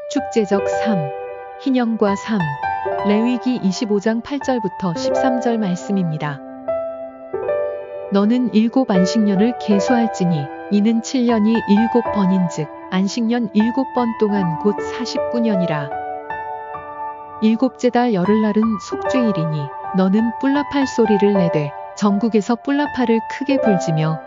축제적 삶, 희년과 삶. 레위기 25장 8절부터 13절 말씀입니다. 너는 7 안식년을 계수할지니 이는 7년이 7번인즉 안식년 7번 동안 곧 49년이라. 7째 달 열흘날은 속죄일이니 너는 뿔라팔 소리를 내되 전국에서 뿔라팔을 크게 불지며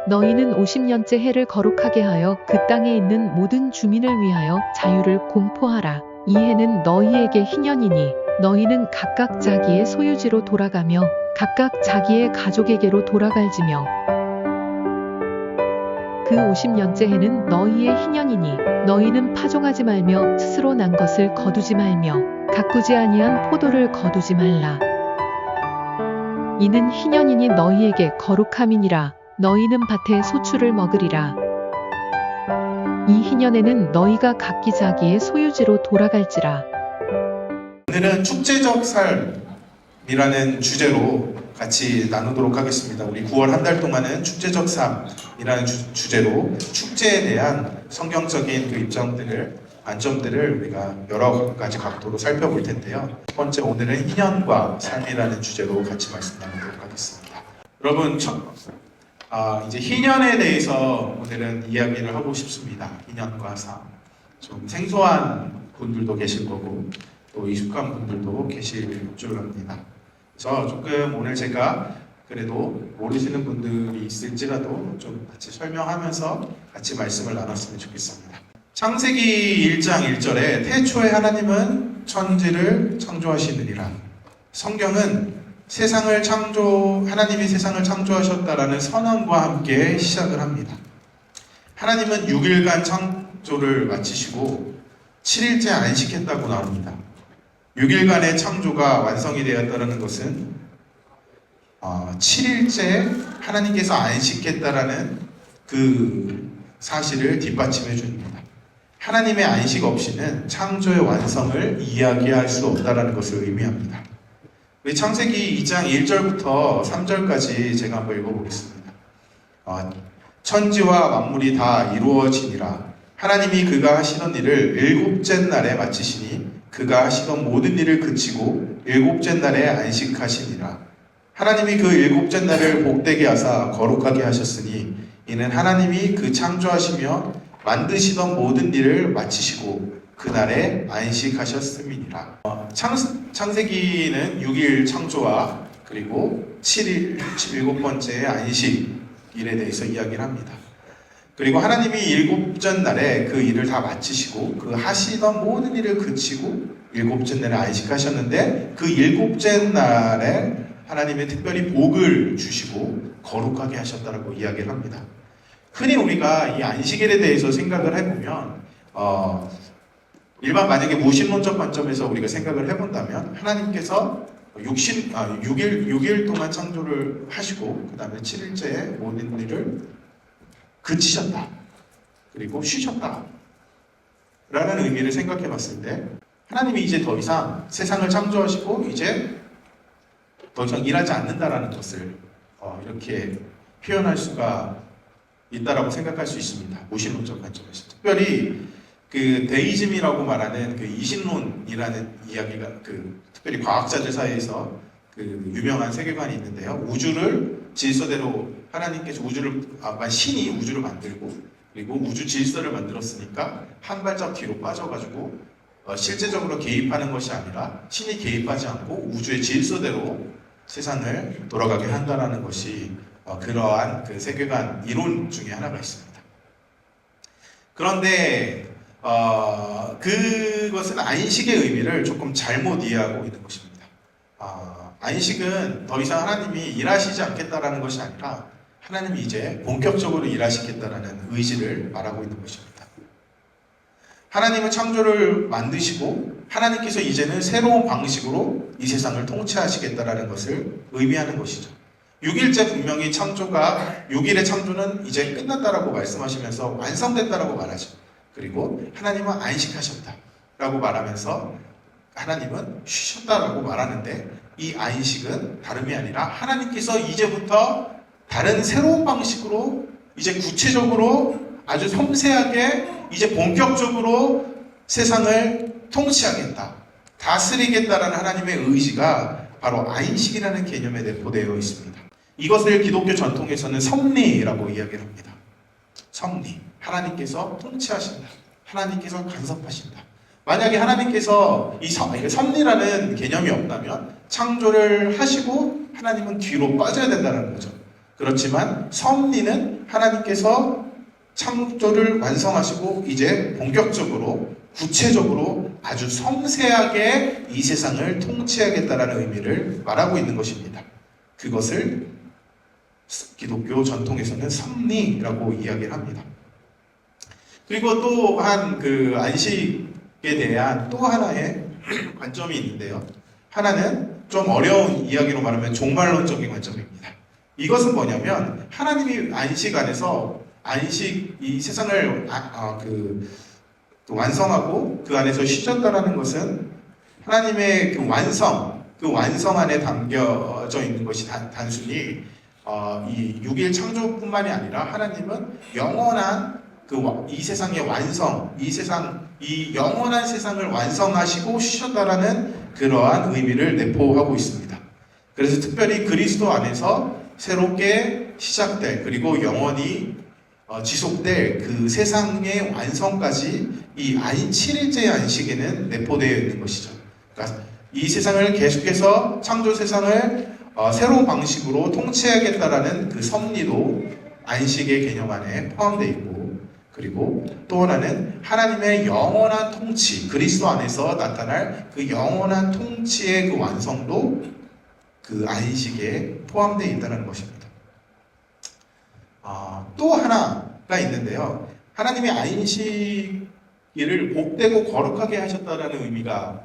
너희는 50년째 해를 거룩하게 하여 그 땅에 있는 모든 주민을 위하여 자유를 공포하라. 이 해는 너희에게 희년이니 너희는 각각 자기의 소유지로 돌아가며 각각 자기의 가족에게로 돌아갈지며 그 50년째 해는 너희의 희년이니 너희는 파종하지 말며 스스로 난 것을 거두지 말며 가꾸지 아니한 포도를 거두지 말라. 이는 희년이니 너희에게 거룩함이니라. 너희는 밭의 소출을 먹으리라. 이 희년에는 너희가 각기 자기의 소유지로 돌아갈지라. 오늘은 축제적 삶이라는 주제로 같이 나누도록 하겠습니다. 우리 9월 한 달 동안은 축제적 삶이라는 주제로 축제에 대한 성경적인 그 관점들을 우리가 여러 가지 각도로 살펴볼 텐데요. 첫 번째, 오늘은 희년과 삶이라는 주제로 같이 말씀 나누도록 하겠습니다. 여러분, 이제 희년에 대해서 오늘은 이야기를 하고 싶습니다. 희년과 삶. 좀 생소한 분들도 계실 거고 또 익숙한 분들도 계실 줄 압니다. 그래서 조금 오늘 제가 그래도 모르시는 분들이 있을지라도 좀 같이 설명하면서 같이 말씀을 나눴으면 좋겠습니다. 창세기 1장 1절에 태초에 하나님은 천지를 창조하시느니라. 성경은 하나님이 세상을 창조하셨다라는 선언과 함께 시작을 합니다. 하나님은 6일간 창조를 마치시고 7일째 안식했다고 나옵니다. 6일간의 창조가 완성이 되었다는 것은 7일째 하나님께서 안식했다라는 그 사실을 뒷받침해 줍니다. 하나님의 안식 없이는 창조의 완성을 이야기할 수 없다는 것을 의미합니다. 우리 창세기 2장 1절부터 3절까지 제가 한번 읽어보겠습니다. 천지와 만물이 다 이루어지니라. 하나님이 그가 하시던 일을 7째 날에 마치시니 그가 하시던 모든 일을 그치고 7째 날에 안식하시니라. 하나님이 그 7째 날을 복되게 하사 거룩하게 하셨으니 이는 하나님이 그 창조하시며 만드시던 모든 일을 마치시고 그날에 안식하셨음이니라. 창세기는 6일 창조와 그리고 7일 7번째 안식일에 대해서 이야기를 합니다. 그리고 하나님이 7째 날에 그 일을 다 마치시고 그 하시던 모든 일을 그치고 7째 날에 안식하셨는데 그 7째 날에 하나님의 특별히 복을 주시고 거룩하게 하셨다고 이야기를 합니다. 흔히 우리가 이 안식일에 대해서 생각을 해보면 일반 만약에 무신론적 관점에서 우리가 생각을 해본다면 하나님께서 6일 동안 창조를 하시고 그 다음에 7일째에 모든 일을 그치셨다. 그리고 쉬셨다. 라는 의미를 생각해 봤을 때 하나님이 이제 더 이상 세상을 창조하시고 이제 더 이상 일하지 않는다라는 것을 이렇게 표현할 수가 있다라고 생각할 수 있습니다. 무신론적 관점에서. 특별히 그 데이즘이라고 말하는 그 이신론이라는 이야기가 특별히 과학자들 사이에서 그 유명한 세계관이 있는데요. 우주를 질서대로 하나님께서 신이 우주를 만들고 그리고 우주 질서를 만들었으니까 한 발짝 뒤로 빠져가지고 실제적으로 개입하는 것이 아니라 신이 개입하지 않고 우주의 질서대로 세상을 돌아가게 한다는 것이 그러한 그 세계관 이론 중에 하나가 있습니다. 그런데 그것은 안식의 의미를 조금 잘못 이해하고 있는 것입니다. 안식은 더 이상 하나님이 일하시지 않겠다라는 것이 아니라 하나님이 이제 본격적으로 일하시겠다라는 의지를 말하고 있는 것입니다. 하나님은 창조를 만드시고 하나님께서 이제는 새로운 방식으로 이 세상을 통치하시겠다라는 것을 의미하는 것이죠. 6일째 분명히 6일의 창조는 이제 끝났다라고 말씀하시면서 완성됐다라고 말하죠. 그리고 하나님은 안식하셨다라고 말하면서 하나님은 쉬셨다라고 말하는데 이 안식은 다름이 아니라 하나님께서 이제부터 다른 새로운 방식으로 이제 구체적으로 아주 섬세하게 이제 본격적으로 세상을 통치하겠다, 다스리겠다라는 하나님의 의지가 바로 안식이라는 개념에 내포되어 있습니다. 이것을 기독교 전통에서는 섭리라고 이야기를 합니다. 섭리. 하나님께서 통치하신다. 하나님께서 간섭하신다. 만약에 하나님께서 이 섭리라는 개념이 없다면 창조를 하시고 하나님은 뒤로 빠져야 된다는 거죠. 그렇지만 섭리는 하나님께서 창조를 완성하시고 이제 본격적으로 구체적으로 아주 섬세하게 이 세상을 통치하겠다라는 의미를 말하고 있는 것입니다. 그것을 기독교 전통에서는 섭리라고 이야기를 합니다. 그리고 또한 그 안식에 대한 또 하나의 관점이 있는데요. 하나는 좀 어려운 이야기로 말하면 종말론적인 관점입니다. 이것은 뭐냐면 하나님이 안식 안에서 이 세상을 완성하고 그 안에서 쉬셨다라는 것은 하나님의 그 완성 안에 담겨져 있는 것이 단순히 이 6일 창조뿐만이 아니라 하나님은 영원한 이 세상의 완성, 이 영원한 세상을 완성하시고 쉬셨다라는 그러한 의미를 내포하고 있습니다. 그래서 특별히 그리스도 안에서 새롭게 시작될 그리고 영원히 지속될 그 세상의 완성까지 이 7일째의 안식에는 내포되어 있는 것이죠. 그러니까 이 세상을 계속해서 창조 세상을 새로운 방식으로 통치하겠다라는 그 섭리도 안식의 개념 안에 포함되어 있고, 그리고 또 하나는 하나님의 영원한 통치, 그리스도 안에서 나타날 그 영원한 통치의 그 완성도 그 안식에 포함되어 있다는 것입니다. 또 하나가 있는데요. 하나님의 안식일을 복되고 거룩하게 하셨다는 의미가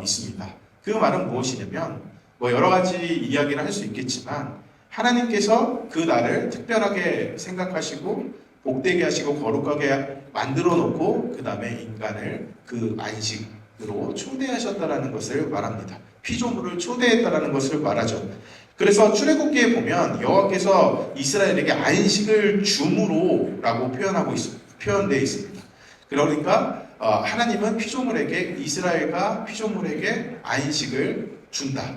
있습니다. 그 말은 무엇이냐면 여러 가지 이야기를 할 수 있겠지만 하나님께서 그 날을 특별하게 생각하시고 복되게 하시고 거룩하게 만들어 놓고 그 다음에 인간을 그 안식으로 초대하셨다라는 것을 말합니다. 피조물을 초대했다라는 것을 말하죠. 그래서 출애굽기에 보면 여호와께서 이스라엘에게 안식을 줌으로라고 표현되어 있습니다. 그러니까 하나님은 이스라엘과 피조물에게 안식을 준다.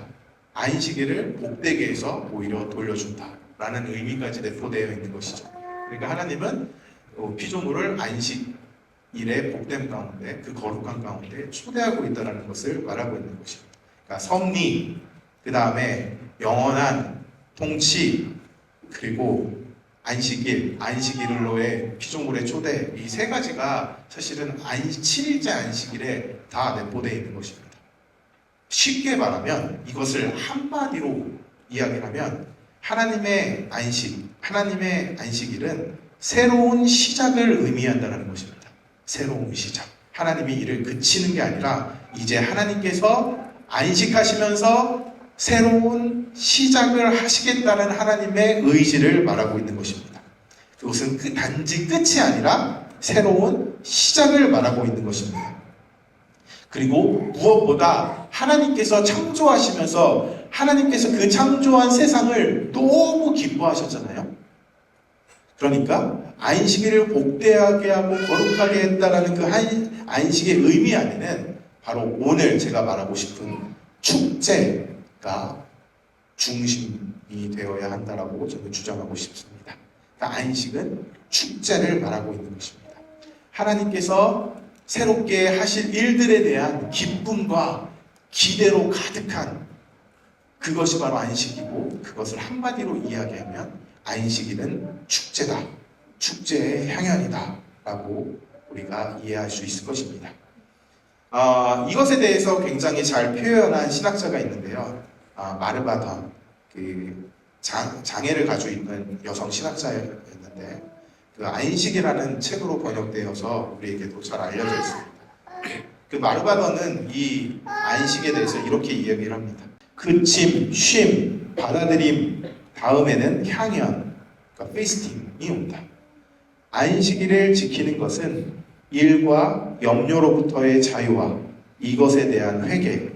안식일을 복되게 해서 오히려 돌려준다라는 의미까지 내포되어 있는 것이죠. 그러니까 하나님은 피조물을 안식일의 복됨 가운데, 그 거룩한 가운데 초대하고 있다는 것을 말하고 있는 것입니다. 그러니까 섭리, 그 다음에 영원한 통치, 그리고 안식일로의 피조물의 초대, 이 세 가지가 사실은 7일째 안식일에 다 내포되어 있는 것입니다. 쉽게 말하면 이것을 한마디로 이야기하면 하나님의 안식일은 새로운 시작을 의미한다는 것입니다. 새로운 시작. 하나님이 일을 그치는 게 아니라 이제 하나님께서 안식하시면서 새로운 시작을 하시겠다는 하나님의 의지를 말하고 있는 것입니다. 그것은 단지 끝이 아니라 새로운 시작을 말하고 있는 것입니다. 그리고 무엇보다 하나님께서 창조하시면서 하나님께서 그 창조한 세상을 너무 기뻐하셨잖아요. 그러니까 안식일을 복되하게 하고 거룩하게 했다라는 그 안식의 의미 안에는 바로 오늘 제가 말하고 싶은 축제가 중심이 되어야 한다라고 저는 주장하고 싶습니다. 그러니까 안식은 축제를 말하고 있는 것입니다. 하나님께서 새롭게 하실 일들에 대한 기쁨과 기대로 가득한 그것이 바로 안식이고, 그것을 한마디로 이야기하면 안식일은 축제다, 축제의 향연이다 라고 우리가 이해할 수 있을 것입니다. 이것에 대해서 굉장히 잘 표현한 신학자가 있는데요. 마르바던, 장애를 가지고 있는 여성 신학자였는데 그 안식이라는 책으로 번역되어서 우리에게도 잘 알려져 있습니다. 그 마르바던은 이 안식에 대해서 이렇게 이야기를 합니다. 그침, 쉼, 받아들임 다음에는 향연, 그러니까 feasting이 온다. 안식일을 지키는 것은 일과 염려로부터의 자유와 이것에 대한 회개,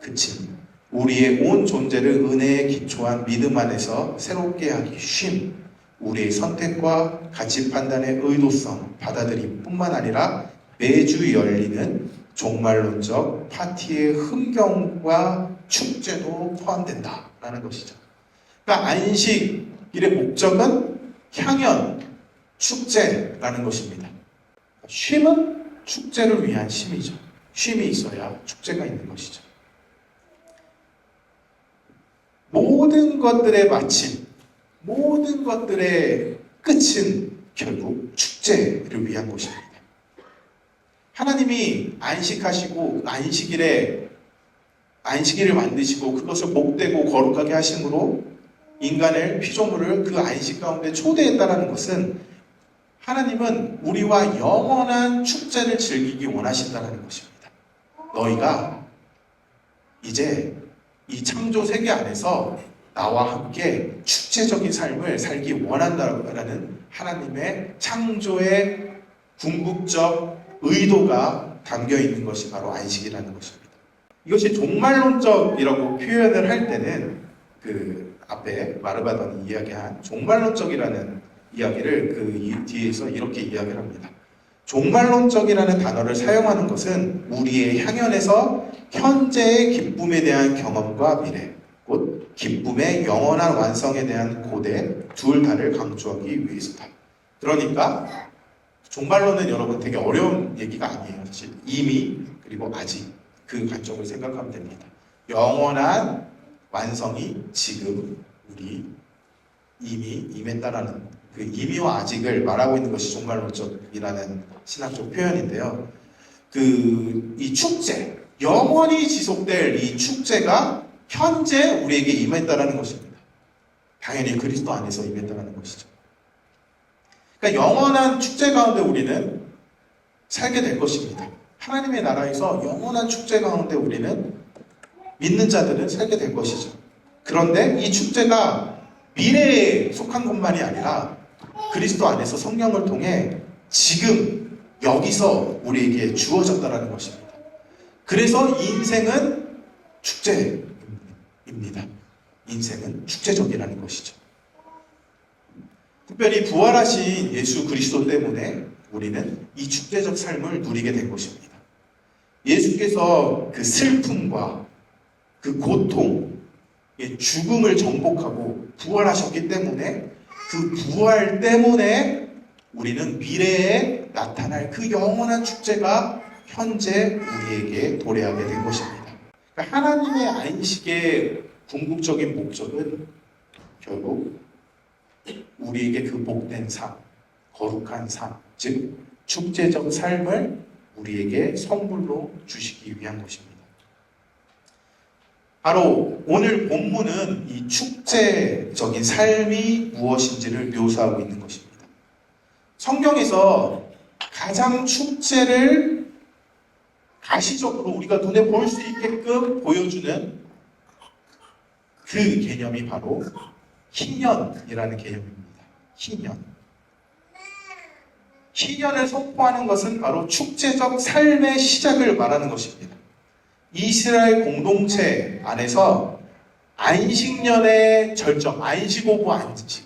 그침, 우리의 온 존재를 은혜에 기초한 믿음 안에서 새롭게 하기, 쉼, 우리의 선택과 가치 판단의 의도성, 받아들임뿐만 아니라 매주 열리는 종말론적 파티의 흥경과 축제도 포함된다라는 것이죠. 그러니까 안식일의 목적은 향연, 축제라는 것입니다. 쉼은 축제를 위한 쉼이죠. 쉼이 있어야 축제가 있는 것이죠. 모든 것들의 마침, 모든 것들의 끝은 결국 축제를 위한 것입니다. 하나님이 안식하시고 안식일을 만드시고 그것을 복되고 거룩하게 하심으로 인간을 피조물을 그 안식 가운데 초대했다는 것은 하나님은 우리와 영원한 축제를 즐기기 원하신다는 것입니다. 너희가 이제 이 창조 세계 안에서 나와 함께 축제적인 삶을 살기 원한다라는 하나님의 창조의 궁극적 의도가 담겨 있는 것이 바로 안식이라는 것입니다. 이것이 종말론적이라고 표현을 할 때는 그 앞에 마르바던이 이야기한 종말론적이라는 이야기를 그 뒤에서 이렇게 이야기를 합니다. 종말론적이라는 단어를 사용하는 것은 우리의 향연에서 현재의 기쁨에 대한 경험과 미래, 곧 기쁨의 영원한 완성에 대한 고대 둘 다를 강조하기 위해서다. 그러니까 종말론은 여러분 되게 어려운 얘기가 아니에요. 사실 이미 그리고 아직 그 관점을 생각하면 됩니다. 영원한 완성이 지금 우리 이미 임했다라는 그 이미와 아직을 말하고 있는 것이 종말론적이라는 신학적 표현인데요. 이 축제, 영원히 지속될 이 축제가 현재 우리에게 임했다라는 것입니다. 당연히 그리스도 안에서 임했다라는 것이죠. 그러니까 영원한 축제 가운데 우리는 살게 될 것입니다. 하나님의 나라에서 영원한 축제 가운데 우리는 믿는 자들은 살게 될 것이죠. 그런데 이 축제가 미래에 속한 것만이 아니라 그리스도 안에서 성령을 통해 지금 여기서 우리에게 주어졌다는 것입니다. 그래서 인생은 축제입니다. 인생은 축제적이라는 것이죠. 특별히 부활하신 예수 그리스도 때문에 우리는 이 축제적 삶을 누리게 된 것입니다. 예수께서 그 슬픔과 그 고통, 죽음을 정복하고 부활하셨기 때문에 그 부활 때문에 우리는 미래에 나타날 그 영원한 축제가 현재 우리에게 도래하게 된 것입니다. 그러니까 하나님의 안식의 궁극적인 목적은 결국 우리에게 그 복된 삶, 거룩한 삶, 즉 축제적 삶을 우리에게 선물로 주시기 위한 것입니다. 바로 오늘 본문은 이 축제적인 삶이 무엇인지를 묘사하고 있는 것입니다. 성경에서 가장 축제를 가시적으로 우리가 눈에 볼 수 있게끔 보여주는 그 개념이 바로 희년이라는 개념입니다. 희년. 희년을 선포하는 것은 바로 축제적 삶의 시작을 말하는 것입니다. 이스라엘 공동체 안에서 안식년의 절정, 안식 오브 안식.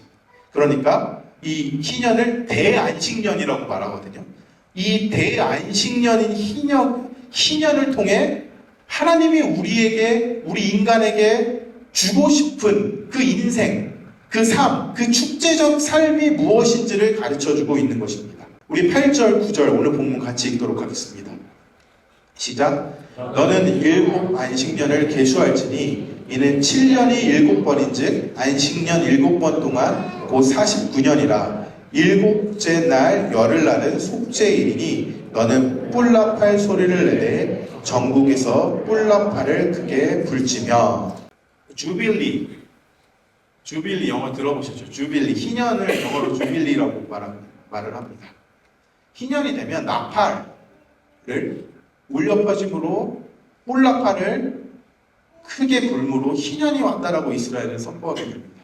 그러니까 이 희년을 대안식년이라고 말하거든요. 이 대안식년인 희년을 통해 하나님이 우리 인간에게 주고 싶은 그 인생, 그 삶, 그 축제적 삶이 무엇인지를 가르쳐주고 있는 것입니다. 우리 8절, 9절 오늘 본문 같이 읽도록 하겠습니다. 시작. 너는 7 안식년을 계수할지니 이는 7년이 7번인즉 안식년 7번 동안 곧 49년이라 7째 날 열흘날은 속죄일이니 너는 뿔나팔 소리를 내되 전국에서 뿔나팔을 크게 불지며. 주빌리 영어 들어보셨죠? 주빌리, 희년을 영어로 주빌리라고 말을 합니다. 희년이 되면 나팔을 울려 퍼짐으로 뿔나팔을 크게 불므로 희년이 왔다라고 이스라엘은 선포하게 됩니다.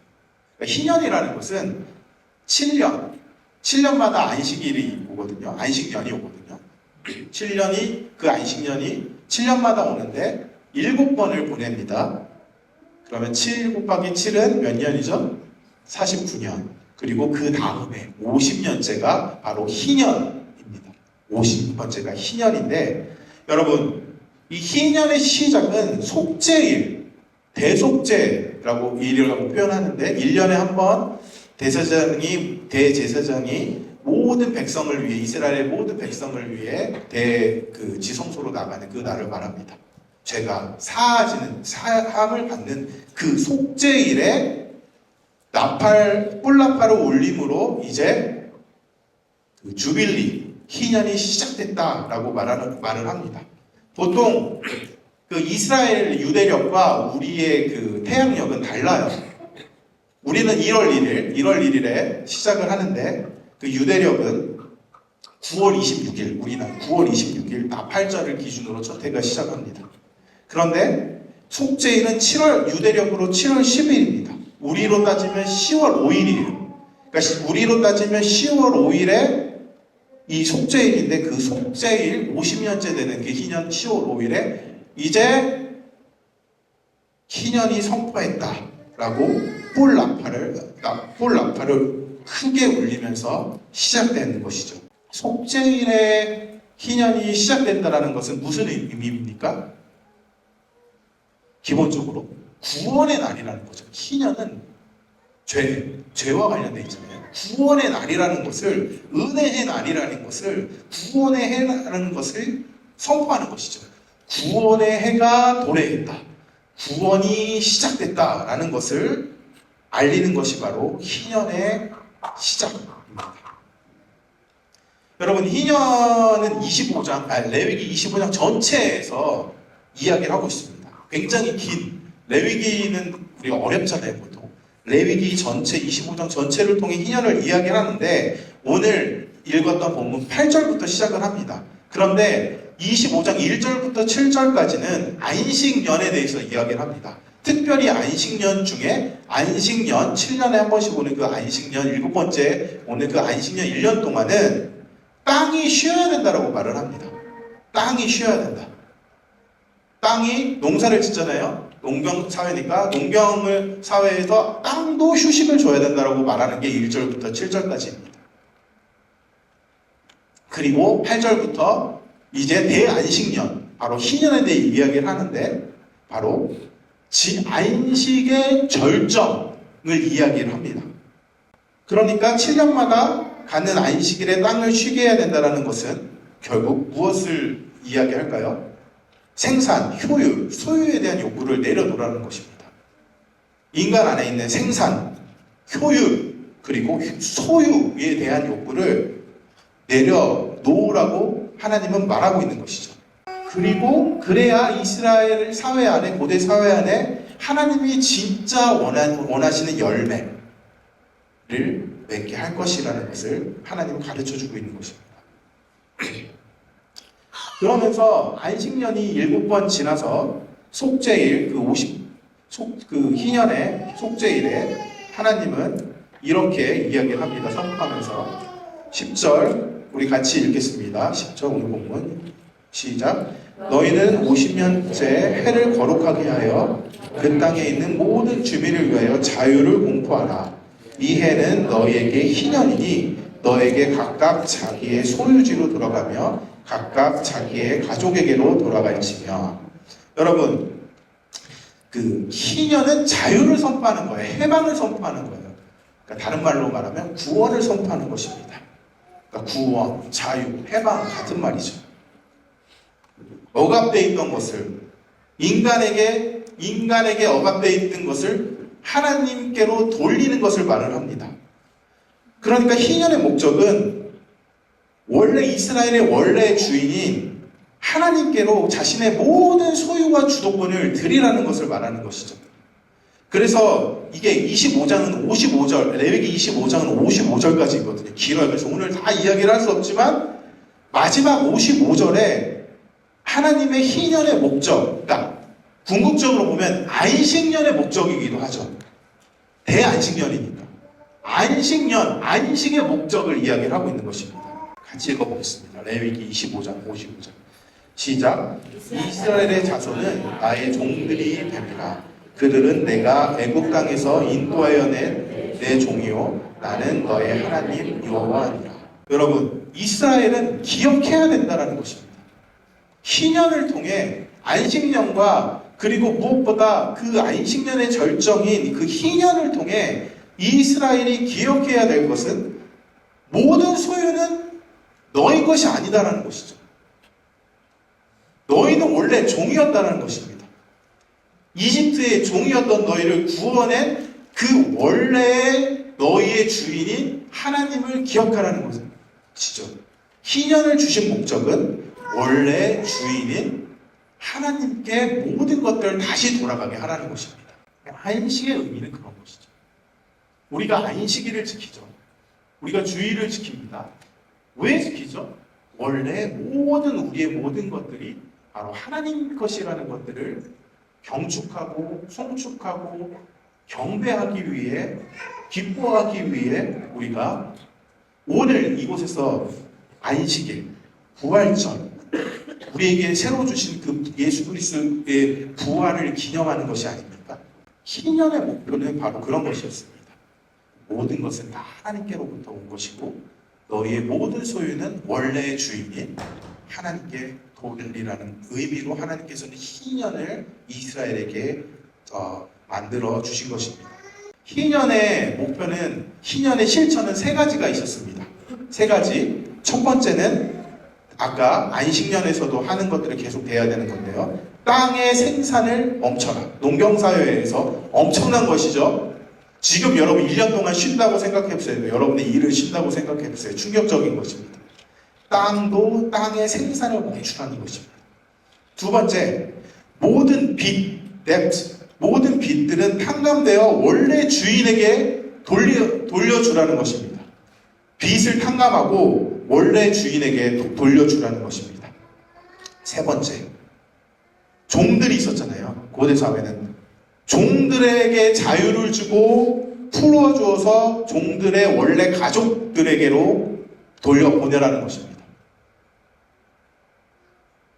그러니까 희년이라는 것은 7년마다 안식일이 오거든요. 안식년이 오거든요. 7년이 그 안식년이 7년마다 오는데 7번을 보냅니다. 그러면 7 곱하기 7은 몇 년이죠? 49년. 그리고 그 다음에 50년째가 바로 희년입니다. 50번째가 희년인데 여러분 이 희년의 시작은 속죄일, 대속죄라고 일이라고 표현하는데 1년에 한 번 대제사장이 모든 백성을 위해 이스라엘의 모든 백성을 위해 지성소로 나가는 그 날을 말합니다. 죄가 사함을 받는 그 속죄일에 뿔나팔을 울림으로 이제 그 주빌리 희년이 시작됐다라고 말을 합니다. 보통 그 이스라엘 유대력과 우리의 그 태양력은 달라요. 우리는 1월 1일에 시작을 하는데 그 유대력은 9월 26일, 우리는 9월 26일 나팔절을 기준으로 첫 해가 시작합니다. 그런데 속죄일은 유대력으로 7월 10일입니다. 우리로 따지면 10월 5일이에요. 그러니까 우리로 따지면 10월 5일에 이 속죄일인데 그 속죄일 50년째 되는 그 희년 10월 5일에 이제 희년이 선포했다라고 뿔나팔을 크게 울리면서 시작되는 것이죠. 속죄일에 희년이 시작된다는 것은 무슨 의미입니까? 기본적으로 구원의 날이라는 거죠. 희년은 죄와 관련되어 있잖아요. 구원의 날이라는 것을, 은혜의 날이라는 것을, 구원의 해라는 것을 선포하는 것이죠. 구원의 해가 도래했다. 구원이 시작됐다라는 것을 알리는 것이 바로 희년의 시작입니다. 여러분, 희년은 레위기 25장 전체에서 이야기를 하고 있습니다. 굉장히 긴, 레위기는 우리가 어렵잖아요, 보통. 레위기 전체, 25장 전체를 통해 희년을 이야기를 하는데 오늘 읽었던 본문 8절부터 시작을 합니다. 그런데 25장 1절부터 7절까지는 안식년에 대해서 이야기를 합니다. 특별히 안식년 중에 안식년 7년에 한 번씩 오는 그 안식년 7번째 오는 그 안식년 1년 동안은 땅이 쉬어야 된다라고 말을 합니다. 땅이 쉬어야 된다. 땅이 농사를 짓잖아요. 농경 사회니까 농경 사회에서 땅도 휴식을 줘야 된다라고 말하는 게 1절부터 7절까지입니다. 그리고 8절부터 이제 대안식년, 바로 희년에 대해 이야기를 하는데 바로 안식의 절정을 이야기를 합니다. 그러니까 7년마다 가는 안식일에 땅을 쉬게 해야 된다는 것은 결국 무엇을 이야기할까요? 생산, 효율, 소유에 대한 욕구를 내려놓으라는 것입니다. 인간 안에 있는 생산, 효율, 그리고 소유에 대한 욕구를 내려놓으라고 하나님은 말하고 있는 것이죠. 그리고 그래야 이스라엘 사회 안에, 고대 사회 안에 하나님이 진짜 원하시는 열매를 맺게 할 것이라는 것을 하나님은 가르쳐주고 있는 것입니다. 그러면서 안식년이 7번 지나서 속죄일, 희년의 속죄일에 하나님은 이렇게 이야기를 합니다. 선포하면서 10절 우리 같이 읽겠습니다. 10절 오늘 본문 시작. 너희는 50년째 해를 거룩하게 하여 그 땅에 있는 모든 주민을 위하여 자유를 공포하라. 이 해는 너희에게 희년이니 너에게 각각 자기의 소유지로 돌아가며 각각 자기의 가족에게로 돌아갈지며. 여러분, 그 희년은 자유를 선포하는 거예요. 해방을 선포하는 거예요. 그러니까 다른 말로 말하면 구원을 선포하는 것입니다. 그러니까 구원, 자유, 해방 같은 말이죠. 억압되어 있던 것을 인간에게 억압되어 있던 것을 하나님께로 돌리는 것을 말을 합니다. 그러니까 희년의 목적은 원래 이스라엘의 원래 주인인 하나님께로 자신의 모든 소유와 주도권을 드리라는 것을 말하는 것이죠. 그래서 이게 25장은 55절, 레위기 25장은 55절까지거든요. 길어요. 그래서 오늘 다 이야기를 할 수 없지만 마지막 55절에 하나님의 희년의 목적, 그러니까 궁극적으로 보면 안식년의 목적이기도 하죠. 대안식년이니까. 안식년, 안식의 목적을 이야기를 하고 있는 것입니다. 같이 읽어보겠습니다. 레위기 25장, 55절. 시작. 이스라엘의 자손은 나의 종들이 됨이라. 그들은 내가 애굽 땅에서 인도하여 낸 내 종이요 나는 너의 하나님 여호와니라. 여러분, 이스라엘은 기억해야 된다는 것입니다. 희년을 통해 안식년과 그리고 무엇보다 그 안식년의 절정인 그 희년을 통해 이스라엘이 기억해야 될 것은 모든 소유는 너희 것이 아니다라는 것이죠. 너희는 원래 종이었다는 것입니다. 이집트의 종이었던 너희를 구원한 그 원래의 너희의 주인인 하나님을 기억하라는 것이죠. 희년을 주신 목적은 원래 주인인 하나님께 모든 것들을 다시 돌아가게 하라는 것입니다. 안식의 의미는 그런 것이죠. 우리가 안식일을 지키죠. 우리가 주일을 지킵니다. 왜 지키죠? 원래 우리의 모든 것들이 바로 하나님 것이라는 것들을 경축하고 송축하고 경배하기 위해, 기뻐하기 위해 우리가 오늘 이곳에서 안식일, 부활절, 우리에게 새로 주신 그 예수 그리스도의 부활을 기념하는 것이 아닙니까? 희년의 목표는 바로 그런 것이었습니다. 모든 것은 다 하나님께로부터 온 것이고 너희의 모든 소유는 원래의 주인인 하나님께 돌리라는 의미로 하나님께서는 희년을 이스라엘에게 만들어 주신 것입니다. 희년의 목표는, 희년의 실천은 세 가지가 있었습니다. 세 가지. 첫 번째는 아까 안식년에서도 하는 것들을 계속 돼야 되는 건데요. 땅의 생산을 멈춰라. 농경사회에서 엄청난 것이죠. 지금 여러분 1년 동안 쉰다고 생각해보세요. 여러분의 일을 쉰다고 생각해보세요. 충격적인 것입니다. 땅도 땅의 생산을 멈추라는 것입니다. 두 번째, 모든 빚, debt, 모든 빚들은 탕감되어 원래 주인에게 돌려주라는 것입니다. 빚을 탕감하고 원래 주인에게 돌려주라는 것입니다. 세 번째, 종들이 있었잖아요. 고대 사회는 종들에게 자유를 주고 풀어주어서 종들의 원래 가족들에게로 돌려보내라는 것입니다.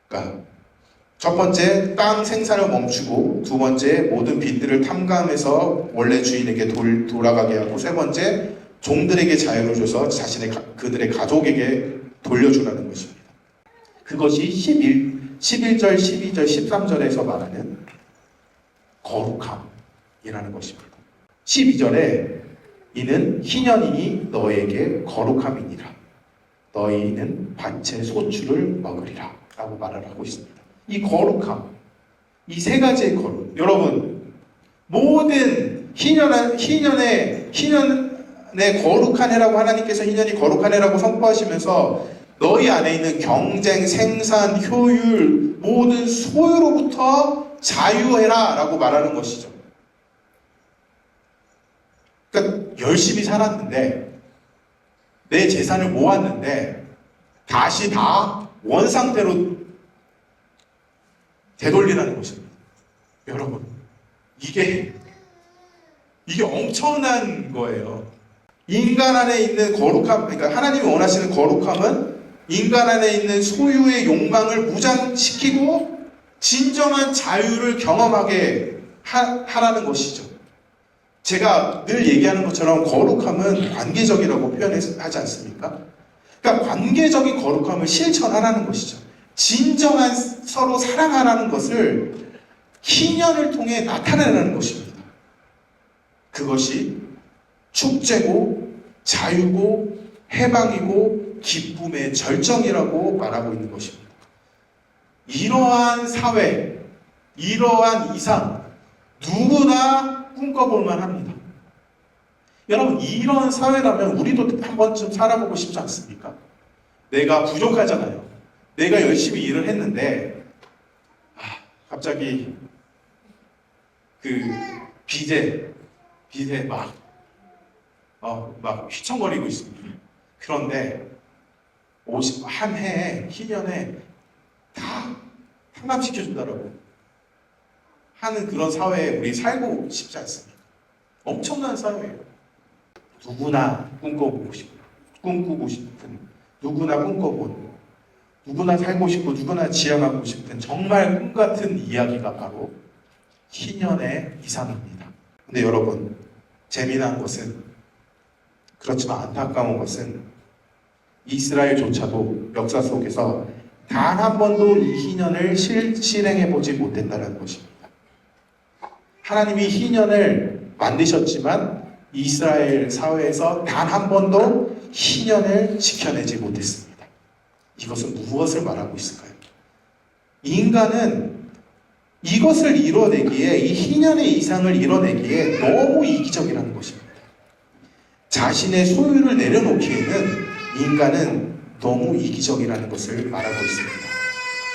그러니까 첫 번째, 땅 생산을 멈추고, 두 번째, 모든 빚들을 탐감해서 원래 주인에게 돌아가게 하고, 세 번째, 종들에게 자유를 줘서 그들의 가족에게 돌려주라는 것입니다. 그것이 11절, 12절, 13절에서 말하는 거룩함이라는 것입니다. 12절에 이는 희년이니 너에게 거룩함이니라. 너희는 밭의 소출을 먹으리라 라고 말을 하고 있습니다. 이 거룩함, 이 세 가지의 거룩. 여러분, 모든 희년의 거룩한 해라고 하나님께서 희년이 거룩한 해라고 선포하시면서 너희 안에 있는 경쟁, 생산, 효율, 모든 소유로부터 자유해라 라고 말하는 것이죠. 그러니까 열심히 살았는데, 내 재산을 모았는데 다시 다 원상태로 되돌리라는 것입니다. 여러분, 이게 엄청난 거예요. 인간 안에 있는 거룩함, 그러니까 하나님이 원하시는 거룩함은 인간 안에 있는 소유의 욕망을 무장시키고 진정한 자유를 경험하게 하라는 것이죠. 제가 늘 얘기하는 것처럼 거룩함은 관계적이라고 표현하지 않습니까? 그러니까 관계적인 거룩함을 실천하라는 것이죠. 진정한 서로 사랑하라는 것을 희년을 통해 나타내라는 것입니다. 그것이 축제고 자유고 해방이고 기쁨의 절정이라고 말하고 있는 것입니다. 이러한 사회, 이러한 이상 누구나 꿈꿔볼 만합니다. 여러분, 이런 사회라면 우리도 한 번쯤 살아보고 싶지 않습니까? 내가 부족하잖아요. 내가 열심히 일을 했는데 갑자기 그 빚에 막 휘청거리고 있습니다. 그런데 한 해에 희년에 다 탕감시켜준다라고 하는 그런 사회에 우리 살고 싶지 않습니다. 엄청난 사회예요. 누구나 꿈꾸고 싶은, 누구나 꿈꿔본, 누구나 살고 싶고 누구나 지향하고 싶은 정말 꿈같은 이야기가 바로 희년의 이상입니다. 근데 여러분, 재미난 것은, 그렇지만 안타까운 것은 이스라엘조차도 역사 속에서 단 한 번도 이 희년을 실행해 보지 못했다는 것입니다. 하나님이 희년을 만드셨지만 이스라엘 사회에서 단 한 번도 희년을 지켜내지 못했습니다. 이것은 무엇을 말하고 있을까요? 인간은 이것을 이뤄내기에, 이 희년의 이상을 이뤄내기에 너무 이기적이라는 것입니다. 자신의 소유를 내려놓기에는 인간은 너무 이기적이라는 것을 말하고 있습니다.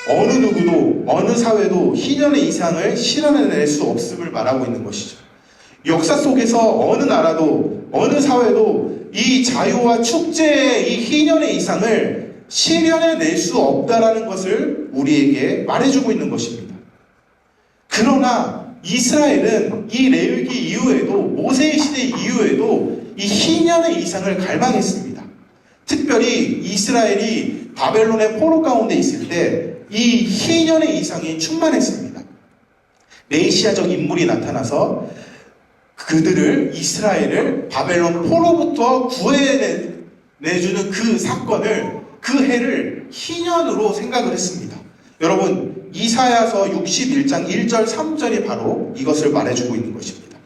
어느 누구도, 어느 사회도 희년의 이상을 실현해낼 수 없음을 말하고 있는 것이죠. 역사 속에서 어느 나라도, 어느 사회도 이 자유와 축제의 이 희년의 이상을 실현해낼 수 없다라는 것을 우리에게 말해주고 있는 것입니다. 그러나 이스라엘은 이 레위기 이후에도, 모세의 시대 이후에도 이 희년의 이상을 갈망했습니다. 특별히 이스라엘이 바벨론의 포로 가운데 있을 때 이 희년의 이상이 충만했습니다. 메시아적 인물이 나타나서 그들을, 이스라엘을 바벨론 포로부터 구해내주는 그 사건을, 그 해를 희년으로 생각을 했습니다. 여러분, 이사야서 61장 1절 3절이 바로 이것을 말해주고 있는 것입니다.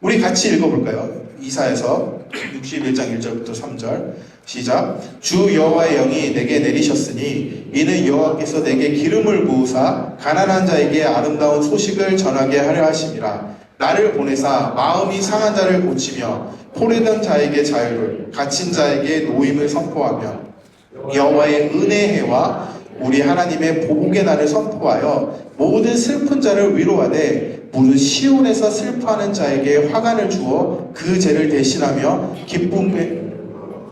우리 같이 읽어볼까요? 이사야서 61장 1절부터 3절 시작. 주 여호와의 영이 내게 내리셨으니 이는 여호와께서 내게 기름을 부으사 가난한 자에게 아름다운 소식을 전하게 하려 하심이라. 나를 보내사 마음이 상한 자를 고치며 포로된 자에게 자유를, 갇힌 자에게 노임을 선포하며 여호와의 은혜의 해와 우리 하나님의 보복의 날을 선포하여 모든 슬픈 자를 위로하되 무릇 시온에서 슬퍼하는 자에게 화관을 주어 그 죄를 대신하며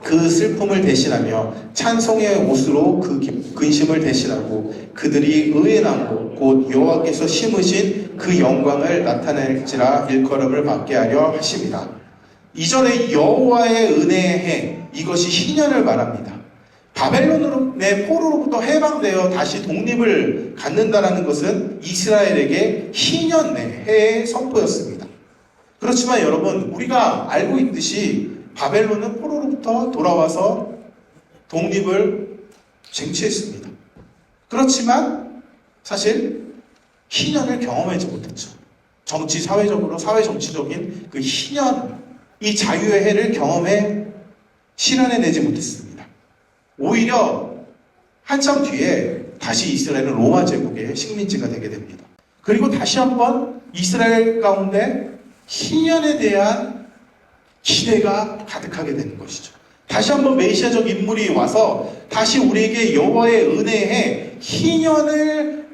그 슬픔을 대신하며 찬송의 옷으로 그 근심을 대신하고 그들이 의의 나무 곧 여호와께서 심으신 그 영광을 나타낼지라 일컬음을 받게 하려 하심이라. 이전에 여호와의 은혜의 해, 이것이 희년을 말합니다. 바벨론의 포로로부터 해방되어 다시 독립을 갖는다라는 것은 이스라엘에게 희년의 해의 선포였습니다. 그렇지만 여러분, 우리가 알고 있듯이 바벨론은 포로로부터 돌아와서 독립을 쟁취했습니다. 그렇지만 사실 희년을 경험하지 못했죠. 정치, 사회적으로, 사회 정치적인 그 희년, 이 자유의 해를 경험해 실현해내지 못했습니다. 오히려 한참 뒤에 다시 이스라엘은 로마 제국의 식민지가 되게 됩니다. 그리고 다시 한번 이스라엘 가운데 희년에 대한 기대가 가득하게 되는 것이죠. 다시 한번 메시아적 인물이 와서 다시 우리에게 여호와의 은혜에 희년을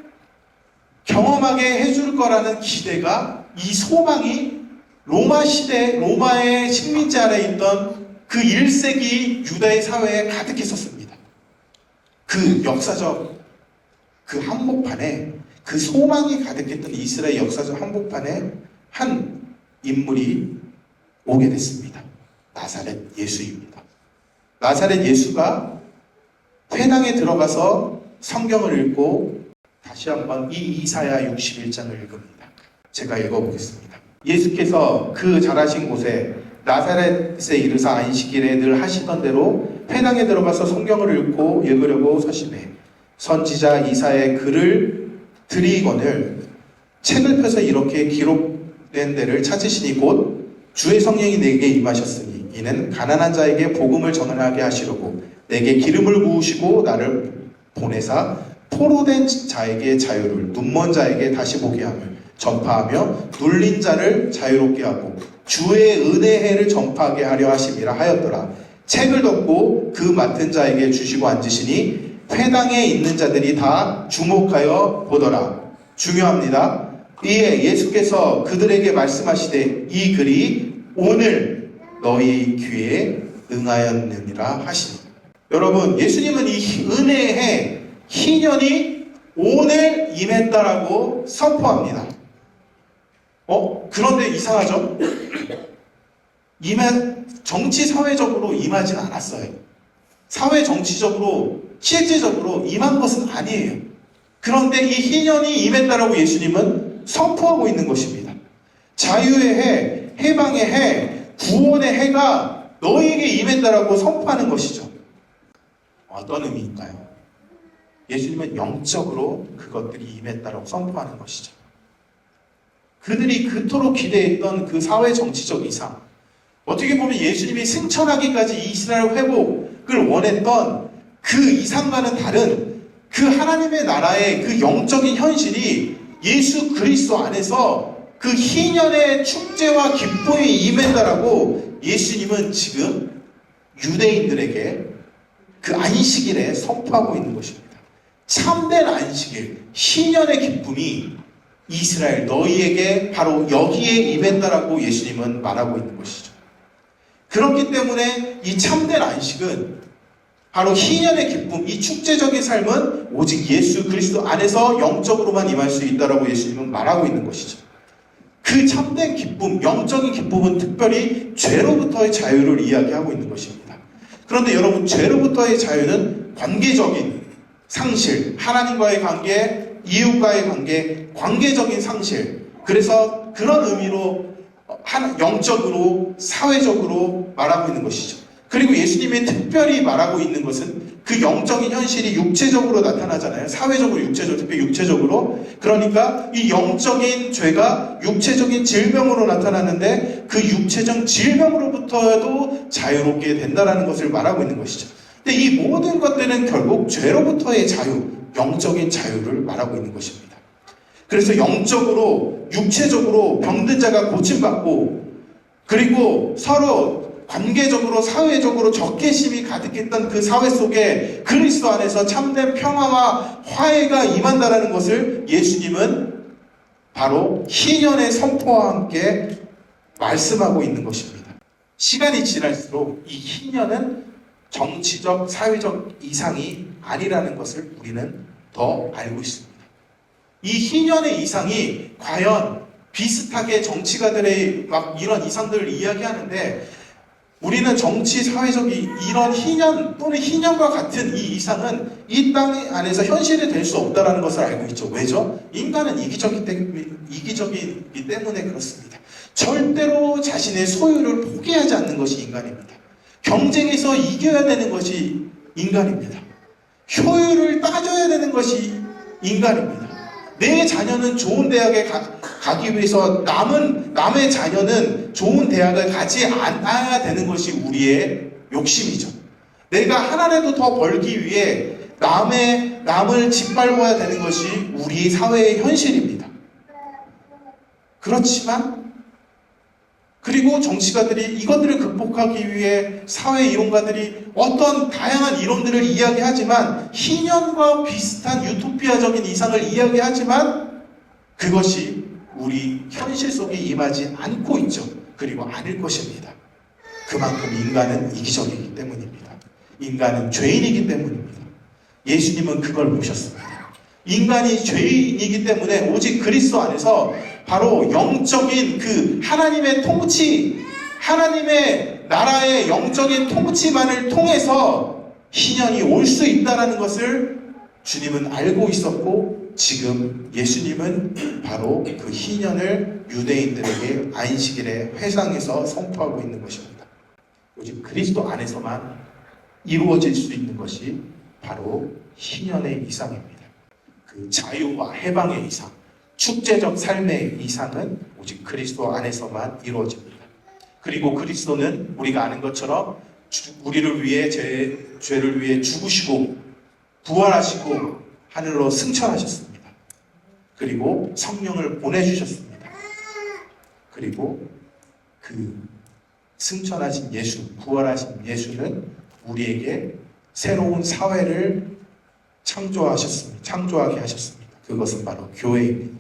경험하게 해줄 거라는 기대가, 이 소망이 로마 시대, 로마의 식민지 아래 있던 그 1세기 유다의 사회에 가득했었습니다. 그 역사적 그 한복판에, 그 소망이 가득했던 이스라엘 역사적 한복판에 한 인물이 오게 됐습니다. 나사렛 예수입니다. 나사렛 예수가 회당에 들어가서 성경을 읽고 다시 한번 이 이사야 61장을 읽습니다. 제가 읽어보겠습니다. 예수께서 그 자라신 곳에 나사렛에 이르사 안식일에 늘 하시던 대로 회당에 들어가서 성경을 읽으려고 서심해 선지자 이사야의 글을 들이거늘 책을 펴서 이렇게 기록된 데를 찾으시니 곧 주의 성령이 내게 임하셨으니 이는 가난한 자에게 복음을 전하게 하시려고 내게 기름을 부으시고 나를 보내사 포로된 자에게 자유를, 눈먼 자에게 다시 보게 함을 전파하며 눌린 자를 자유롭게 하고 주의 은혜해를 전파하게 하려 하심이라 하였더라. 책을 덮고 그 맡은 자에게 주시고 앉으시니 회당에 있는 자들이 다 주목하여 보더라. 중요합니다. 이에 예수께서 그들에게 말씀하시되 이 글이 오늘 너희 귀에 응하였느니라 하시니. 여러분, 예수님은 이 은혜의 희년이 오늘 임했다라고 선포합니다. 그런데 이상하죠? 정치 사회적으로 임하진 않았어요. 사회 정치적으로, 실제적으로 임한 것은 아니에요. 그런데 이 희년이 임했다라고 예수님은 선포하고 있는 것입니다. 자유의 해, 해방의 해, 구원의 해가 너희에게 임했다라고 선포하는 것이죠. 어떤 의미인가요? 예수님은 영적으로 그것들이 임했다라고 선포하는 것이죠. 그들이 그토록 기대했던 그 사회 정치적 이상, 어떻게 보면 예수님이 승천하기까지 이스라엘 회복을 원했던 그 이상과는 다른 그 하나님의 나라의 그 영적인 현실이 예수 그리스도 안에서 그 희년의 축제와 기쁨이 임했다라고 예수님은 지금 유대인들에게 그 안식일에 선포하고 있는 것입니다. 참된 안식일, 희년의 기쁨이 이스라엘 너희에게 바로 여기에 임했다라고 예수님은 말하고 있는 것이죠. 그렇기 때문에 이 참된 안식은 바로 희년의 기쁨, 이 축제적인 삶은 오직 예수 그리스도 안에서 영적으로만 임할 수 있다라고 예수님은 말하고 있는 것이죠. 그 참된 기쁨, 영적인 기쁨은 특별히 죄로부터의 자유를 이야기하고 있는 것입니다. 그런데 여러분, 죄로부터의 자유는 관계적인 상실, 하나님과의 관계, 이웃과의 관계, 관계적인 상실. 그래서 그런 의미로 영적으로, 사회적으로 말하고 있는 것이죠. 그리고 예수님이 특별히 말하고 있는 것은 그 영적인 현실이 육체적으로 나타나잖아요. 사회적으로, 육체적으로, 특히 육체적으로. 그러니까 이 영적인 죄가 육체적인 질병으로 나타나는데 그 육체적 질병으로부터도 자유롭게 된다는 것을 말하고 있는 것이죠. 근데 이 모든 것들은 결국 죄로부터의 자유, 영적인 자유를 말하고 있는 것입니다. 그래서 영적으로, 육체적으로 병든 자가 고침받고, 그리고 서로 관계적으로, 사회적으로 적개심이 가득했던 그 사회 속에 그리스도 안에서 참된 평화와 화해가 임한다는 것을 예수님은 바로 희년의 선포와 함께 말씀하고 있는 것입니다. 시간이 지날수록 이 희년은 정치적, 사회적 이상이 아니라는 것을 우리는 더 알고 있습니다. 이 희년의 이상이 과연 비슷하게 정치가들의 막 이런 이상들을 이야기하는데, 우리는 정치, 사회적 이런 희년 또는 희년과 같은 이 이상은 이 땅 안에서 현실이 될 수 없다는 것을 알고 있죠. 왜죠? 인간은 이기적이기 때문에 그렇습니다. 절대로 자신의 소유를 포기하지 않는 것이 인간입니다. 경쟁에서 이겨야 되는 것이 인간입니다. 효율을 따져야 되는 것이 인간입니다. 내 자녀는 좋은 대학에 가기 위해서 남의 자녀는 좋은 대학을 가지 않아야 되는 것이 우리의 욕심이죠. 내가 하나라도 더 벌기 위해 남을 짓밟아야 되는 것이 우리 사회의 현실입니다. 그렇지만, 그리고 정치가들이 이것들을 극복하기 위해 사회 이론가들이 어떤 다양한 이론들을 이야기하지만, 희년과 비슷한 유토피아적인 이상을 이야기하지만 그것이 우리 현실 속에 임하지 않고 있죠. 그리고 아닐 것입니다. 그만큼 인간은 이기적이기 때문입니다. 인간은 죄인이기 때문입니다. 예수님은 그걸 보셨습니다. 인간이 죄인이기 때문에 오직 그리스도 안에서 바로 영적인 그 하나님의 통치, 하나님의 나라의 영적인 통치만을 통해서 희년이 올 수 있다는 것을 주님은 알고 있었고, 지금 예수님은 바로 그 희년을 유대인들에게 안식일의 회상에서 선포하고 있는 것입니다. 오직 그리스도 안에서만 이루어질 수 있는 것이 바로 희년의 이상입니다. 그 자유와 해방의 이상, 축제적 삶의 이상은 오직 그리스도 안에서만 이루어집니다. 그리고 그리스도는 우리가 아는 것처럼 우리를 위해 죄를 위해 죽으시고 부활하시고 하늘로 승천하셨습니다. 그리고 성령을 보내주셨습니다. 그리고 그 승천하신 예수, 부활하신 예수는 우리에게 새로운 사회를 창조하게 하셨습니다. 그것은 바로 교회입니다.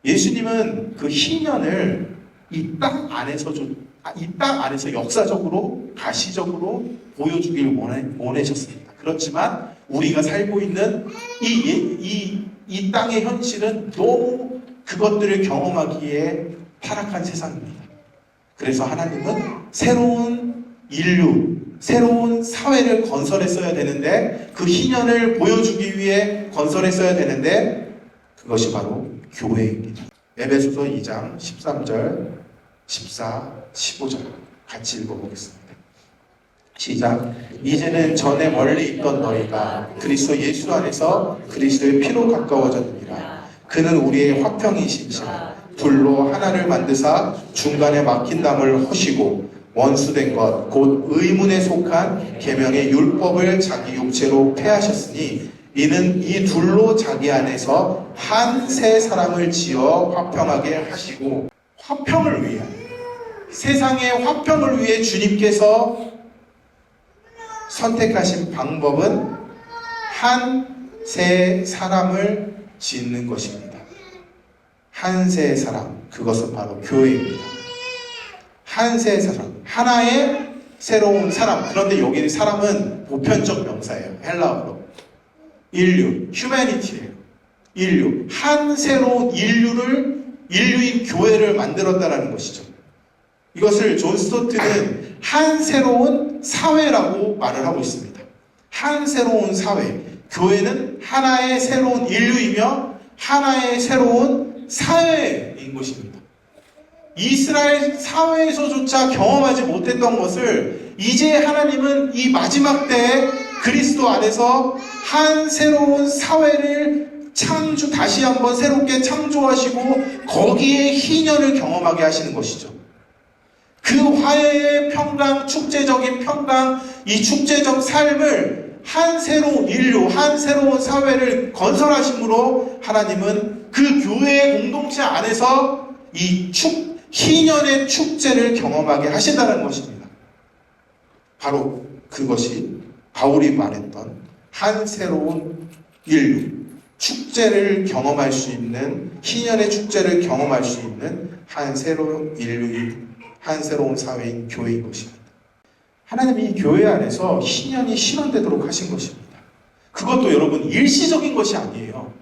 예수님은 그 희년을 이 땅 안에서 역사적으로, 가시적으로 보여주길 원하셨습니다. 그렇지만 우리가 살고 있는 이 땅의 현실은 너무 그것들을 경험하기에 타락한 세상입니다. 그래서 하나님은 새로운 인류, 새로운 사회를 건설했어야 되는데, 그 희년을 보여주기 위해 건설했어야 되는데, 그것이 바로 교회입니다. 에베소서 2장 13절, 14, 15절 같이 읽어보겠습니다. 시작. 이제는 전에 멀리 있던 너희가 그리스도 예수 안에서 그리스도의 피로 가까워졌느니라. 그는 우리의 화평이신지라 불로 하나를 만드사 중간에 막힌 담을 허시고 원수된 것 곧 의문에 속한 계명의 율법을 자기 육체로 폐하셨으니 이는 이 둘로 자기 안에서 한 새 사람을 지어 화평하게 하시고 화평을 위해 세상의 화평을 위해 주님께서 선택하신 방법은 한 새 사람을 짓는 것입니다. 한 새 사람, 그것은 바로 교회입니다. 한 새 사람, 하나의 새로운 사람. 그런데 여기 사람은 보편적 명사예요. 헬라어로. 인류, 휴머니티예요. 인류. 한 새로운 인류인 교회를 만들었다라는 것이죠. 이것을 존 스토트는 한 새로운 사회라고 말을 하고 있습니다. 한 새로운 사회. 교회는 하나의 새로운 인류이며 하나의 새로운 사회인 것입니다. 이스라엘 사회에서조차 경험하지 못했던 것을 이제 하나님은 이 마지막 때에 그리스도 안에서 한 새로운 사회를 다시 한번 새롭게 창조하시고 거기에 희년을 경험하게 하시는 것이죠. 그 화해의 평강, 축제적인 평강, 이 축제적 삶을 한 새로운 인류, 한 새로운 사회를 건설하심으로 하나님은 그 교회의 공동체 안에서 이 희년의 축제를 경험하게 하신다는 것입니다. 바로 그것이 바울이 말했던 한 새로운 인류, 축제를 경험할 수 있는, 희년의 축제를 경험할 수 있는 한 새로운 인류인, 한 새로운 사회인 교회인 것입니다. 하나님이 이 교회 안에서 희년이 실현되도록 하신 것입니다. 그것도 여러분 일시적인 것이 아니에요.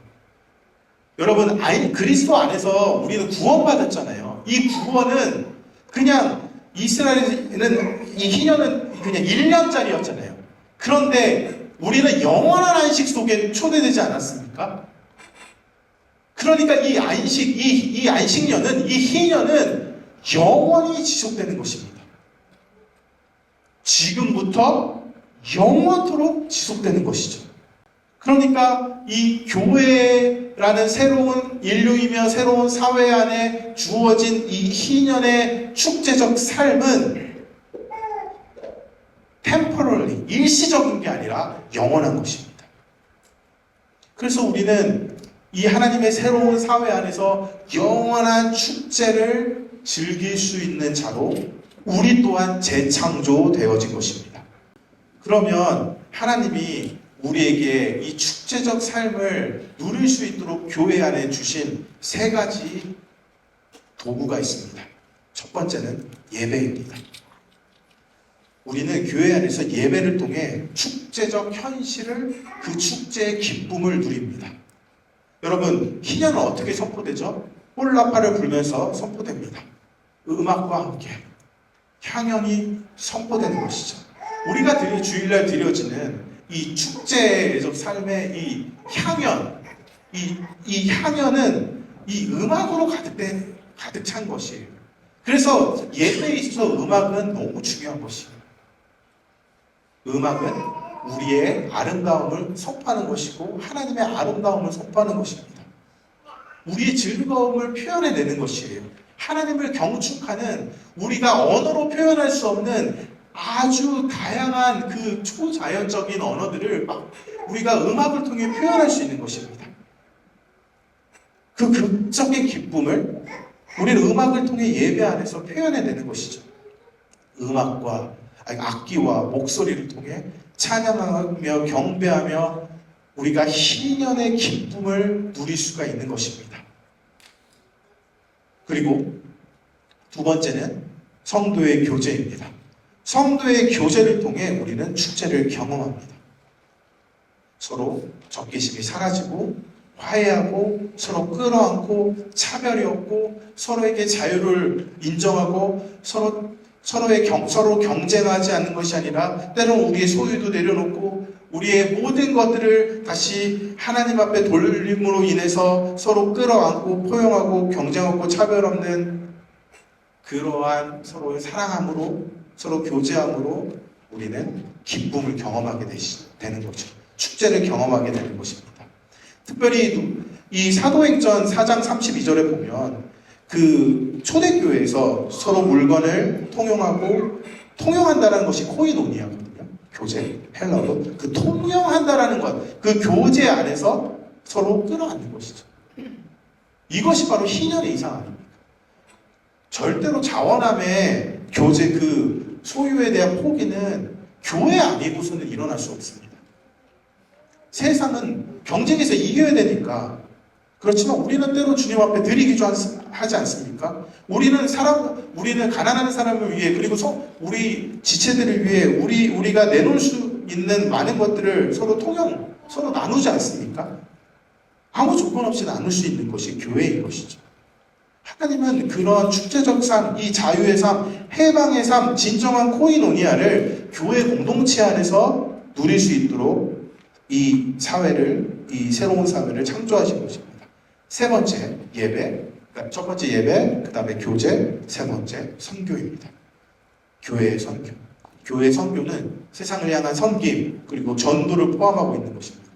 여러분 그리스도 안에서 우리는 구원받았잖아요. 이 구원은 그냥 이스라엘에는 이 희년은 그냥 1년짜리였잖아요. 그런데 우리는 영원한 안식 속에 초대되지 않았습니까? 그러니까 이 안식년은, 이 희년은 영원히 지속되는 것입니다. 지금부터 영원토록 지속되는 것이죠. 그러니까 이 교회라는 새로운 인류이며 새로운 사회 안에 주어진 이 희년의 축제적 삶은 temporarily, 일시적인 게 아니라 영원한 것입니다. 그래서 우리는 이 하나님의 새로운 사회 안에서 영원한 축제를 즐길 수 있는 자로 우리 또한 재창조되어진 것입니다. 그러면 하나님이 우리에게 이 축제적 삶을 누릴 수 있도록 교회 안에 주신 세 가지 도구가 있습니다. 첫 번째는 예배입니다. 우리는 교회 안에서 예배를 통해 축제적 현실을, 그 축제의 기쁨을 누립니다. 여러분, 희년은 어떻게 선포되죠? 홀라파를 불면서 선포됩니다. 음악과 함께 향연이 선포되는 것이죠. 우리가 주일날 드려지는 이 축제적 삶의 이 향연, 이 향연은 이 음악으로 가득 찬 것이에요. 그래서 예배에 있어서 음악은 너무 중요한 것이에요. 음악은 우리의 아름다움을 선포하는 것이고 하나님의 아름다움을 선포하는 것입니다. 우리의 즐거움을 표현해내는 것이에요. 하나님을 경축하는, 우리가 언어로 표현할 수 없는 아주 다양한 그 초자연적인 언어들을 우리가 음악을 통해 표현할 수 있는 것입니다. 그 극적인 기쁨을 우리는 음악을 통해 예배 안에서 표현해내는 것이죠. 악기와 목소리를 통해 찬양하며 경배하며 우리가 희년의 기쁨을 누릴 수가 있는 것입니다. 그리고 두 번째는 성도의 교제입니다. 성도의 교제를 통해 우리는 축제를 경험합니다. 서로 적개심이 사라지고 화해하고 서로 끌어안고 차별이 없고 서로에게 자유를 인정하고 서로 경쟁하지 않는 것이 아니라 때로는 우리의 소유도 내려놓고 우리의 모든 것들을 다시 하나님 앞에 돌림으로 인해서 서로 끌어안고 포용하고 경쟁하고 차별 없는 그러한 서로의 사랑함으로 서로 교제함으로 우리는 기쁨을 경험하게 되는 거죠. 축제를 경험하게 되는 것입니다. 특별히 이 사도행전 4장 32절에 보면 그 초대교회에서 서로 물건을 통용한다는 것이 코이노니아거든요. 교제, 헬라어로 그 통용한다라는 것, 그 교제 안에서 서로 끌어안는 것이죠. 이것이 바로 희년의 이상 아닙니까? 절대로 자원함의 교제 그 소유에 대한 포기는 교회 아니고서는 일어날 수 없습니다. 세상은 경쟁에서 이겨야 되니까. 그렇지만 우리는 때로 주님 앞에 드리기도 하지 않습니까? 우리는 가난한 사람을 위해, 그리고 우리 지체들을 위해 우리가 내놓을 수 있는 많은 것들을 서로 서로 나누지 않습니까? 아무 조건 없이 나눌 수 있는 것이 교회인 것이죠. 하나님은 그런 축제적 삶, 이 자유의 삶, 해방의 삶, 진정한 코이노니아를 교회 공동체 안에서 누릴 수 있도록 이 새로운 사회를 창조하신 것입니다. 세 번째, 예배. 첫 번째 예배, 그 다음에 교제, 세 번째, 선교입니다. 교회의 선교. 교회의 선교는 세상을 향한 섬김, 그리고 전도를 포함하고 있는 것입니다.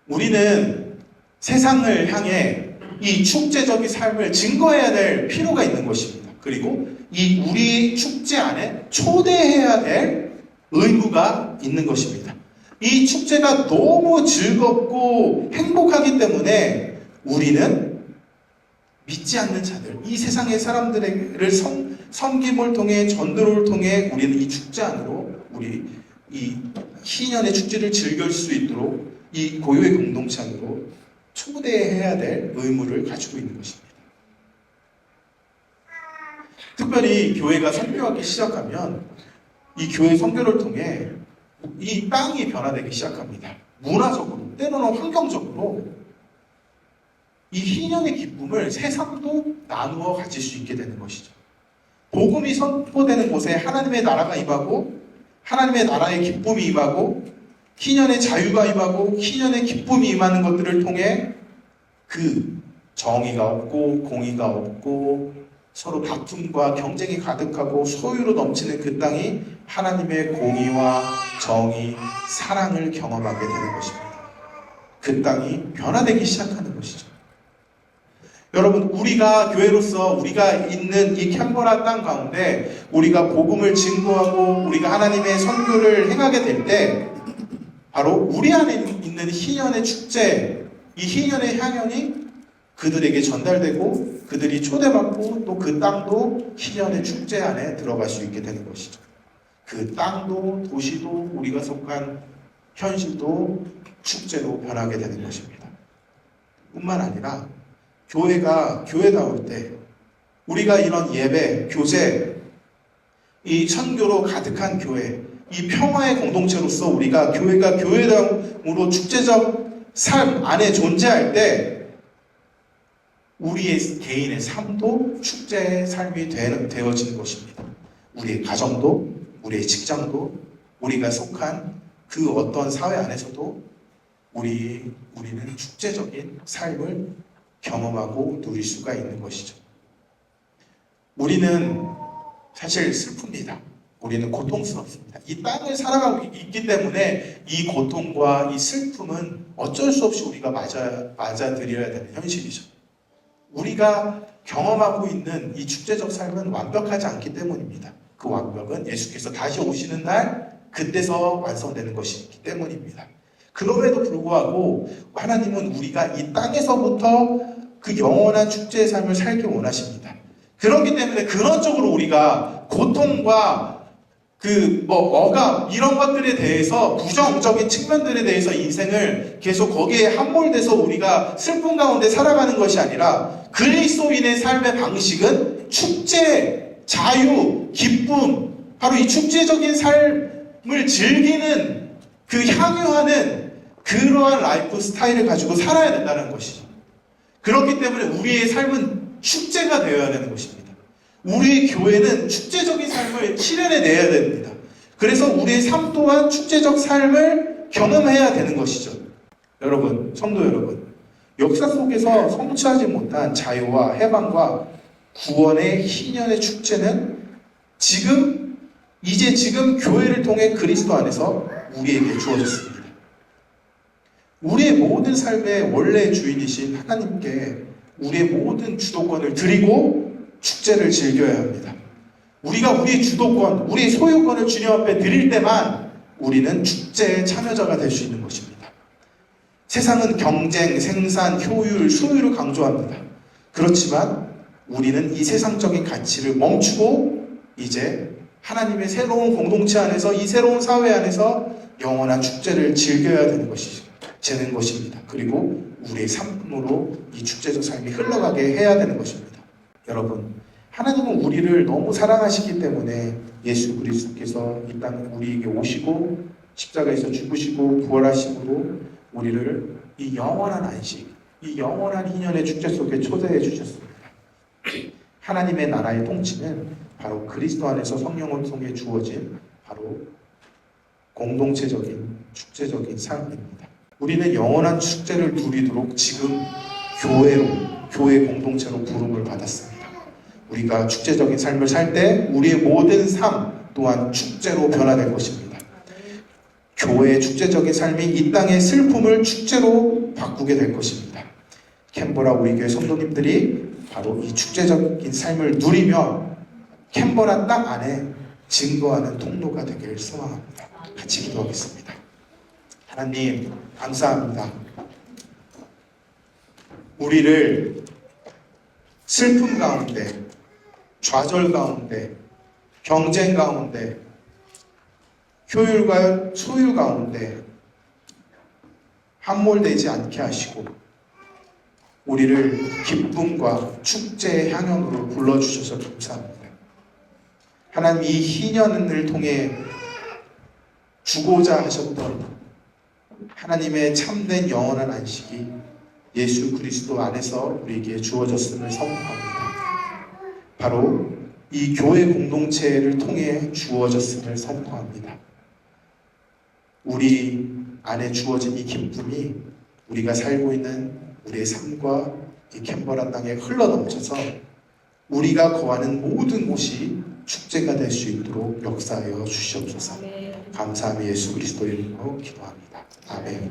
우리는 세상을 향해 이 축제적인 삶을 증거해야 될 필요가 있는 것입니다. 그리고 우리 축제 안에 초대해야 될 의무가 있는 것입니다. 이 축제가 너무 즐겁고 행복하기 때문에 우리는 믿지 않는 자들, 이 세상의 사람들을 섬김을 통해 전도를 통해 우리는 이 축제 안으로 우리 이 희년의 축제를 즐길 수 있도록 이 고요의 공동체 안으로 초대해야 될 의무를 가지고 있는 것입니다. 특별히 교회가 선교하기 시작하면 이 교회 선교를 통해 이 땅이 변화되기 시작합니다. 문화적으로, 때로는 환경적으로 이 희년의 기쁨을 세상도 나누어 가질 수 있게 되는 것이죠. 복음이 선포되는 곳에 하나님의 나라가 임하고 하나님의 나라의 기쁨이 임하고 희년의 자유가 임하고 희년의 기쁨이 임하는 것들을 통해 그 정의가 없고 공의가 없고 서로 다툼과 경쟁이 가득하고 소유로 넘치는 그 땅이 하나님의 공의와 정의, 사랑을 경험하게 되는 것입니다. 그 땅이 변화되기 시작하는 것이죠. 여러분, 우리가 교회로서 우리가 있는 이 캔버라 땅 가운데 우리가 복음을 증거하고 우리가 하나님의 선교를 행하게 될 때 바로 우리 안에 있는 희년의 축제, 이 희년의 향연이 그들에게 전달되고 그들이 초대받고 또 그 땅도 희년의 축제 안에 들어갈 수 있게 되는 것이죠. 그 땅도 도시도 우리가 속한 현실도 축제로 변하게 되는 것입니다. 뿐만 아니라 교회가 교회다울 때 우리가 이런 예배, 교제, 이 선교로 가득한 교회, 이 평화의 공동체로서 우리가 교회가 교회다움으로 축제적 삶 안에 존재할 때 우리의 개인의 삶도 축제의 삶이 되어지는 것입니다. 우리의 가정도, 우리의 직장도, 우리가 속한 그 어떤 사회 안에서도 우리는 축제적인 삶을 경험하고 누릴 수가 있는 것이죠. 우리는 사실 슬픕니다. 우리는 고통스럽습니다. 이 땅을 살아가고 있기 때문에 이 고통과 이 슬픔은 어쩔 수 없이 우리가 맞아들여야 되는 현실이죠. 우리가 경험하고 있는 이 축제적 삶은 완벽하지 않기 때문입니다. 그 완벽은 예수께서 다시 오시는 날 그때서 완성되는 것이기 때문입니다. 그럼에도 불구하고 하나님은 우리가 이 땅에서부터 그 영원한 축제의 삶을 살기 원하십니다. 그렇기 때문에 근원적으로 우리가 고통과 억압 이런 것들에 대해서 부정적인 측면들에 대해서 인생을 계속 거기에 함몰돼서 우리가 슬픔 가운데 살아가는 것이 아니라 그리스도인의 삶의 방식은 축제, 자유, 기쁨, 바로 이 축제적인 삶을 즐기는 그 향유하는 그러한 라이프 스타일을 가지고 살아야 된다는 것이죠. 그렇기 때문에 우리의 삶은 축제가 되어야 되는 것입니다. 우리 교회는 축제적인 삶을 실현해내야 됩니다. 그래서 우리의 삶 또한 축제적 삶을 경험해야 되는 것이죠. 여러분, 성도 여러분, 역사 속에서 성취하지 못한 자유와 해방과 구원의 희년의 축제는 지금 교회를 통해 그리스도 안에서 우리에게 주어졌습니다. 우리의 모든 삶의 원래 주인이신 하나님께 우리의 모든 주도권을 드리고 축제를 즐겨야 합니다. 우리가 우리의 주도권, 우리의 소유권을 주님 앞에 드릴 때만 우리는 축제의 참여자가 될 수 있는 것입니다. 세상은 경쟁, 생산, 효율, 소유를 강조합니다. 그렇지만 우리는 이 세상적인 가치를 멈추고 이제 하나님의 새로운 공동체 안에서, 이 새로운 사회 안에서 영원한 축제를 즐겨야 되는 것입니다. 그리고 우리의 삶으로 이 축제적 삶이 흘러가게 해야 되는 것입니다. 여러분, 하나님은 우리를 너무 사랑하시기 때문에 예수 그리스도께서 이 땅에 우리에게 오시고 십자가에서 죽으시고 부활하심으로 우리를 이 영원한 안식, 이 영원한 희년의 축제 속에 초대해 주셨습니다. 하나님의 나라의 통치는 바로 그리스도 안에서 성령을 통해 주어진 바로 공동체적인 축제적인 삶입니다. 우리는 영원한 축제를 누리도록 지금 교회 공동체로 부름을 받았습니다. 우리가 축제적인 삶을 살 때 우리의 모든 삶 또한 축제로 변화될 것입니다. 교회의 축제적인 삶이 이 땅의 슬픔을 축제로 바꾸게 될 것입니다. 캔버라 우리 교회 성도님들이 바로 이 축제적인 삶을 누리며 캔버라 땅 안에 증거하는 통로가 되길 소망합니다. 같이 기도하겠습니다. 하나님, 감사합니다. 우리를 슬픔 가운데, 좌절 가운데, 경쟁 가운데, 효율과 소유 가운데 함몰되지 않게 하시고 우리를 기쁨과 축제의 향연으로 불러주셔서 감사합니다. 하나님, 이 희년을 통해 주고자 하셨던 하나님의 참된 영원한 안식이 예수 그리스도 안에서 우리에게 주어졌음을 선포합니다. 바로 이 교회 공동체를 통해 주어졌음을 선포합니다. 우리 안에 주어진 이 기쁨이 우리가 살고 있는 우리의 삶과 이 캔버라 땅에 흘러넘쳐서 우리가 거하는 모든 곳이 축제가 될 수 있도록 역사하여 주시옵소서. 감사하며 예수 그리스도 이름으로 기도합니다. 아멘.